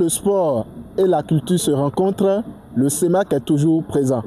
le sport et la culture se rencontrent, le CEMAC est toujours présent.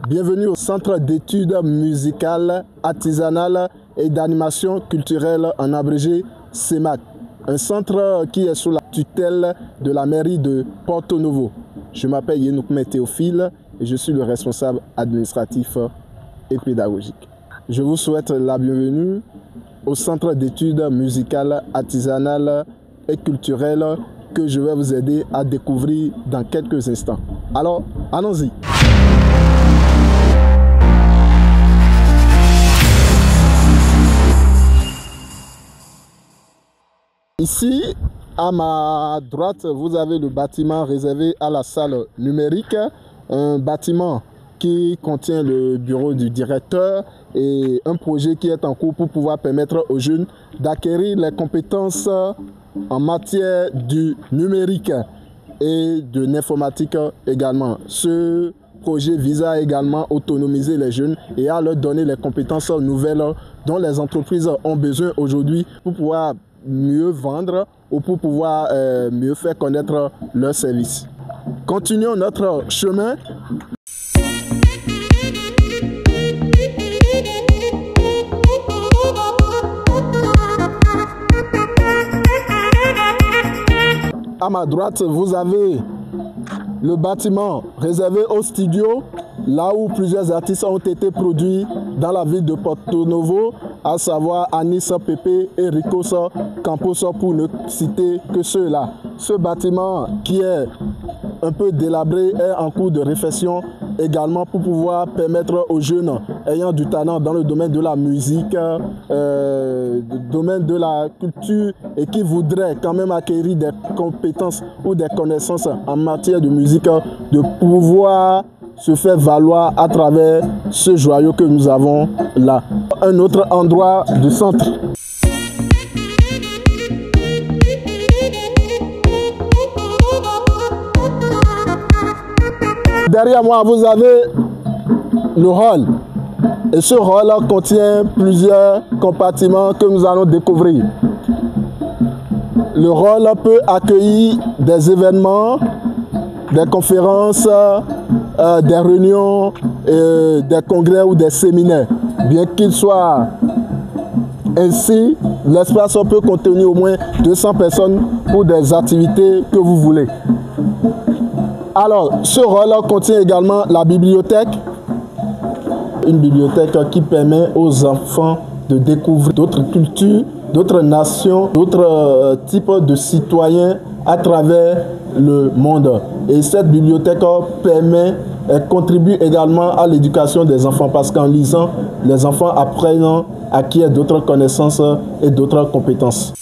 Bienvenue au Centre d'études musicales, artisanales et d'animation culturelle, en abrégé CEMAC. Un centre qui est sous la tutelle de la mairie de Porto Novo. Je m'appelle Yenoukme Théophile et je suis le responsable administratif et pédagogique. Je vous souhaite la bienvenue au Centre d'études musicales, artisanales et culturelles que je vais vous aider à découvrir dans quelques instants. Alors, allons-y. Ici, à ma droite, vous avez le bâtiment réservé à la salle numérique, un bâtiment qui contient le bureau du directeur et un projet qui est en cours pour pouvoir permettre aux jeunes d'acquérir les compétences en matière du numérique et de l'informatique également. Ce projet vise à également autonomiser les jeunes et à leur donner les compétences nouvelles dont les entreprises ont besoin aujourd'hui pour pouvoir mieux vendre ou pour pouvoir mieux faire connaître leurs services. Continuons notre chemin. À ma droite, vous avez le bâtiment réservé au studio, là où plusieurs artistes ont été produits dans la ville de Porto Novo, à savoir Anis Pepe et Ricos Campos, pour ne citer que ceux-là. Ce bâtiment qui est un peu délabré est en cours de réfection également pour pouvoir permettre aux jeunes ayant du talent dans le domaine de la musique, domaine de la culture et qui voudraient quand même acquérir des compétences ou des connaissances en matière de musique, de pouvoir se faire valoir à travers ce joyau que nous avons là. Un autre endroit du centre. Derrière moi, vous avez le hall. Et ce hall contient plusieurs compartiments que nous allons découvrir. Le hall peut accueillir des événements, des conférences, des réunions, des congrès ou des séminaires. Bien qu'il soit ainsi, l'espace peut contenir au moins 200 personnes pour des activités que vous voulez. Alors, ce rôle contient également la bibliothèque, une bibliothèque qui permet aux enfants de découvrir d'autres cultures, d'autres nations, d'autres types de citoyens à travers le monde. Et cette bibliothèque contribue également à l'éducation des enfants parce qu'en lisant, les enfants apprennent à acquérir d'autres connaissances et d'autres compétences.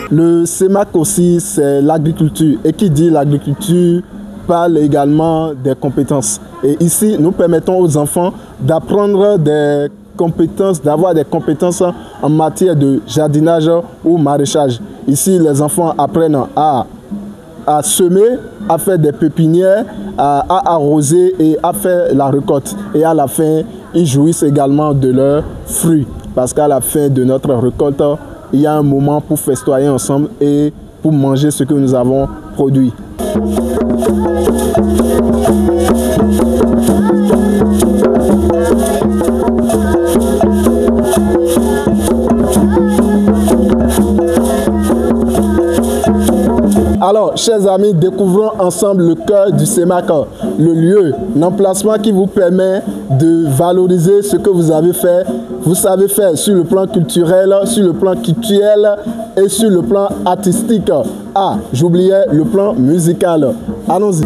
Le CEMAC aussi, c'est l'agriculture. Et qui dit l'agriculture parle également des compétences. Et ici, nous permettons aux enfants d'apprendre des compétences, d'avoir des compétences en matière de jardinage ou maraîchage. Ici, les enfants apprennent à semer, à faire des pépinières, à arroser et à faire la récolte. Et à la fin, ils jouissent également de leurs fruits. Parce qu'à la fin de notre récolte, il y a un moment pour festoyer ensemble et pour manger ce que nous avons produit. Alors, chers amis, découvrons ensemble le cœur du CEMAC, le lieu, l'emplacement qui vous permet de valoriser ce que vous avez fait. Vous savez faire sur le plan culturel, sur le plan culturel et sur le plan artistique. Ah, j'oubliais le plan musical. Allons-y.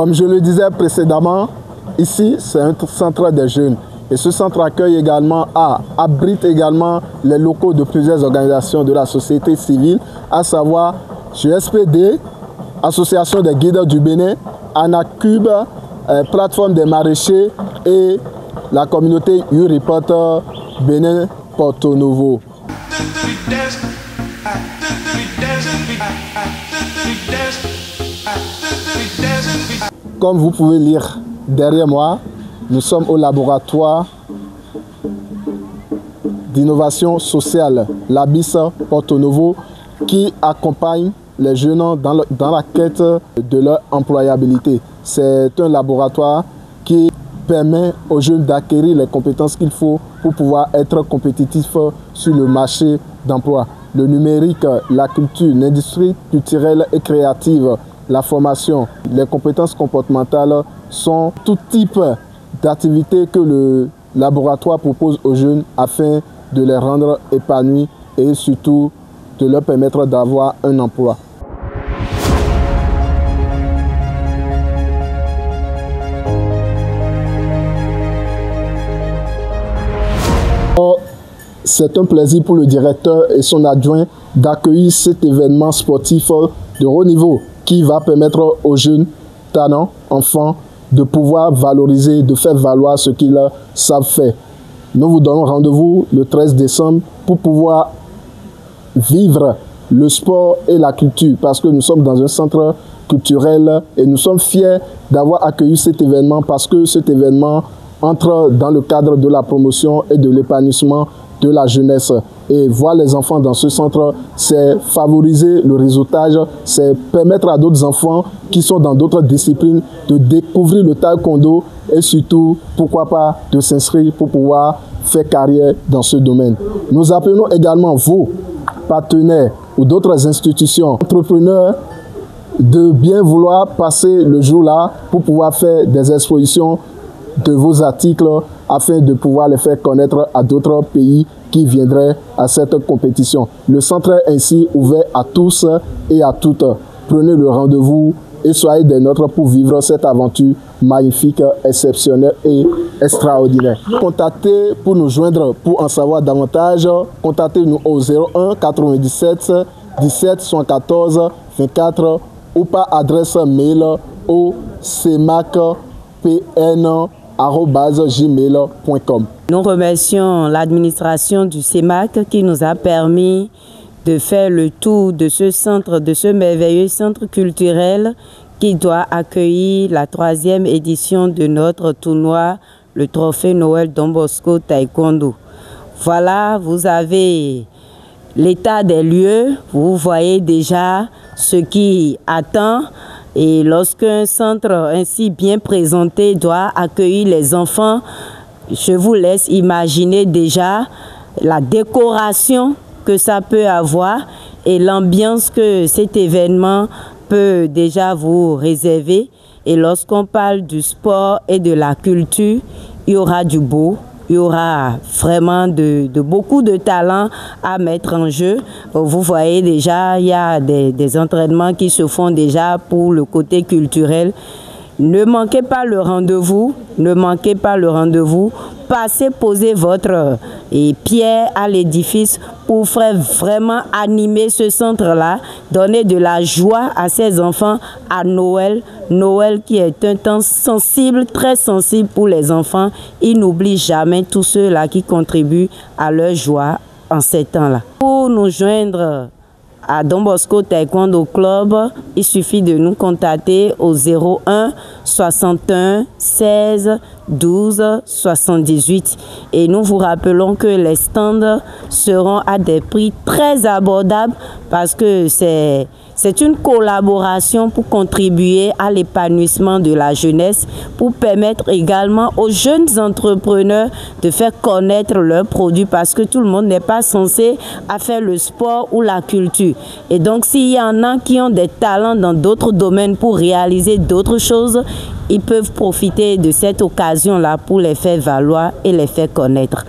Comme je le disais précédemment, ici, c'est un centre des jeunes. Et ce centre abrite également les locaux de plusieurs organisations de la société civile, à savoir GSPD, Association des guides du Bénin, Anacube, Plateforme des maraîchers et la communauté U-Report Bénin Porto Novo. Comme vous pouvez lire derrière moi, nous sommes au laboratoire d'innovation sociale, l'ABIS Porto Novo, qui accompagne les jeunes dans la quête de leur employabilité. C'est un laboratoire qui permet aux jeunes d'acquérir les compétences qu'il faut pour pouvoir être compétitifs sur le marché d'emploi. Le numérique, la culture, l'industrie culturelle et créative, la formation, les compétences comportementales sont tout type d'activités que le laboratoire propose aux jeunes afin de les rendre épanouis et surtout de leur permettre d'avoir un emploi. C'est un plaisir pour le directeur et son adjoint d'accueillir cet événement sportif de haut niveau qui va permettre aux jeunes talents, enfants, de pouvoir valoriser, de faire valoir ce qu'ils savent faire. Nous vous donnons rendez-vous le 13 décembre pour pouvoir vivre le sport et la culture parce que nous sommes dans un centre culturel et nous sommes fiers d'avoir accueilli cet événement parce que cet événement entre dans le cadre de la promotion et de l'épanouissement de la jeunesse. Et voir les enfants dans ce centre, c'est favoriser le réseautage, c'est permettre à d'autres enfants qui sont dans d'autres disciplines de découvrir le taekwondo et surtout, pourquoi pas, de s'inscrire pour pouvoir faire carrière dans ce domaine. Nous appelons également vos partenaires ou d'autres institutions, entrepreneurs, de bien vouloir passer le jour-là pour pouvoir faire des expositions de vos articles afin de pouvoir les faire connaître à d'autres pays qui viendraient à cette compétition. Le centre est ainsi ouvert à tous et à toutes. Prenez le rendez-vous et soyez des nôtres pour vivre cette aventure magnifique, exceptionnelle et extraordinaire. Contactez pour nous joindre pour en savoir davantage. Contactez-nous au 01 97 17 74 24 ou par adresse mail au cemacpn@gmail.com. Nous remercions l'administration du CEMAC qui nous a permis de faire le tour de ce centre, de ce merveilleux centre culturel qui doit accueillir la 3e édition de notre tournoi, le Trophée Noël Don Bosco Taekwondo. Voilà, vous avez l'état des lieux, vous voyez déjà ce qui attend. Et lorsqu'un centre ainsi bien présenté doit accueillir les enfants, je vous laisse imaginer déjà la décoration que ça peut avoir et l'ambiance que cet événement peut déjà vous réserver. Et lorsqu'on parle du sport et de la culture, il y aura du beau. Il y aura vraiment beaucoup de talents à mettre en jeu. Vous voyez déjà, il y a des entraînements qui se font déjà pour le côté culturel. Ne manquez pas le rendez-vous, ne manquez pas le rendez-vous. Passez, posez votre pierre à l'édifice pour faire vraiment animer ce centre-là, donner de la joie à ces enfants à Noël. Noël qui est un temps sensible, très sensible pour les enfants. Ils n'oublient jamais tous ceux-là qui contribuent à leur joie en ces temps-là. Pour nous joindre à Don Bosco Taekwondo Club, il suffit de nous contacter au 01 61 16 12 78. Et nous vous rappelons que les stands seront à des prix très abordables parce que c'est une collaboration pour contribuer à l'épanouissement de la jeunesse, pour permettre également aux jeunes entrepreneurs de faire connaître leurs produits parce que tout le monde n'est pas censé à faire le sport ou la culture. Et donc, s'il y en a qui ont des talents dans d'autres domaines pour réaliser d'autres choses, ils peuvent profiter de cette occasion-là pour les faire valoir et les faire connaître.